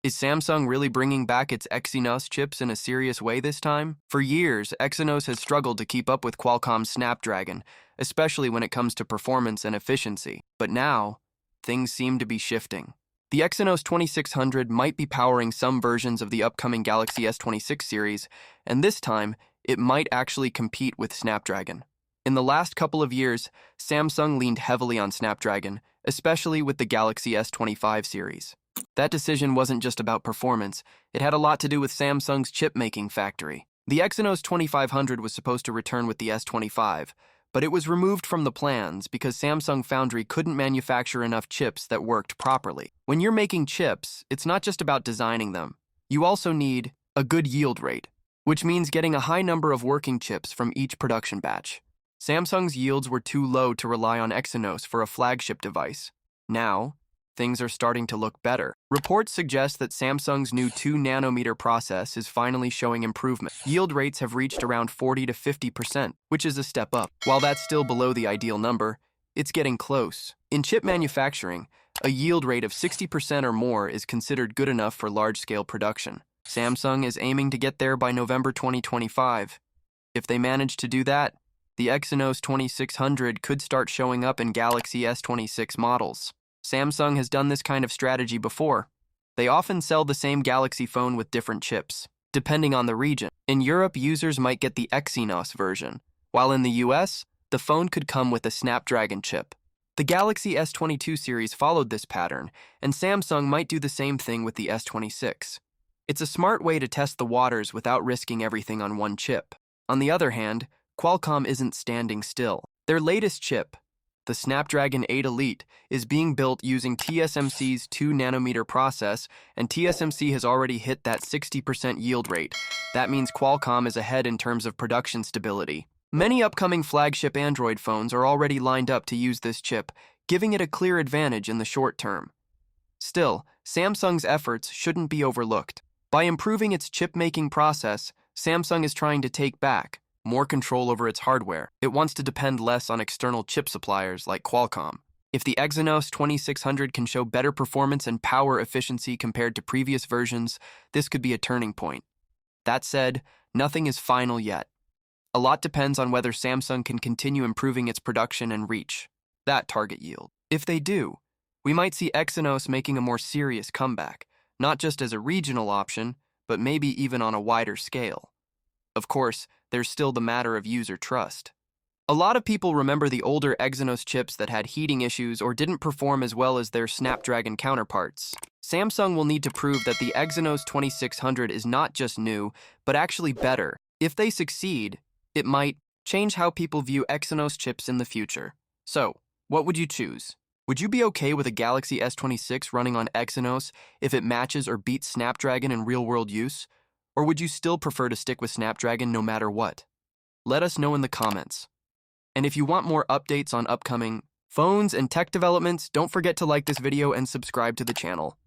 Is Samsung really bringing back its EXYNOS chips in a serious way this time? For years, EXYNOS has struggled to keep up with Qualcomm's Snapdragon, especially when it comes to performance and efficiency. But now, things seem to be shifting. The EXYNOS 2600 might be powering some versions of the upcoming Galaxy S26 series, and this time, it might actually compete with Snapdragon. In the last couple of years, Samsung leaned heavily on Snapdragon, especially with the Galaxy S25 series. That decision wasn't just about performance, it had a lot to do with Samsung's chip-making factory. The EXYNOS 2500 was supposed to return with the S25, but it was removed from the plans because Samsung Foundry couldn't manufacture enough chips that worked properly. When you're making chips, it's not just about designing them. You also need a good yield rate, which means getting a high number of working chips from each production batch. Samsung's yields were too low to rely on EXYNOS for a flagship device. Now, things are starting to look better. Reports suggest that Samsung's new 2nm process is finally showing improvement. Yield rates have reached around 40 to 50%, which is a step up. While that's still below the ideal number, it's getting close. In chip manufacturing, a yield rate of 60% or more is considered good enough for large-scale production. Samsung is aiming to get there by November 2025. If they manage to do that, the EXYNOS 2600 could start showing up in Galaxy S26 models. Samsung has done this kind of strategy before. They often sell the same Galaxy phone with different chips, depending on the region. In Europe, users might get the EXYNOS version, while in the US, the phone could come with a Snapdragon chip. The Galaxy S22 series followed this pattern, and Samsung might do the same thing with the S26. It's a smart way to test the waters without risking everything on one chip. On the other hand, Qualcomm isn't standing still. Their latest chip, the Snapdragon 8 Elite, is being built using TSMC's 2nm process, and TSMC has already hit that 60% yield rate. That means Qualcomm is ahead in terms of production stability. Many upcoming flagship Android phones are already lined up to use this chip, giving it a clear advantage in the short term. Still, Samsung's efforts shouldn't be overlooked. By improving its chip-making process, Samsung is trying to take back more control over its hardware. It wants to depend less on external chip suppliers like Qualcomm. If the EXYNOS 2600 can show better performance and power efficiency compared to previous versions, this could be a turning point. That said, nothing is final yet. A lot depends on whether Samsung can continue improving its production and reach that target yield. If they do, we might see EXYNOS making a more serious comeback, not just as a regional option, but maybe even on a wider scale. Of course, there's still the matter of user trust. A lot of people remember the older EXYNOS chips that had heating issues or didn't perform as well as their Snapdragon counterparts. Samsung will need to prove that the EXYNOS 2600 is not just new, but actually better. If they succeed, it might change how people view EXYNOS chips in the future. So, what would you choose? Would you be okay with a Galaxy S26 running on EXYNOS if it matches or beats Snapdragon in real-world use? Or would you still prefer to stick with Snapdragon no matter what? Let us know in the comments. And if you want more updates on upcoming phones and tech developments, don't forget to like this video and subscribe to the channel.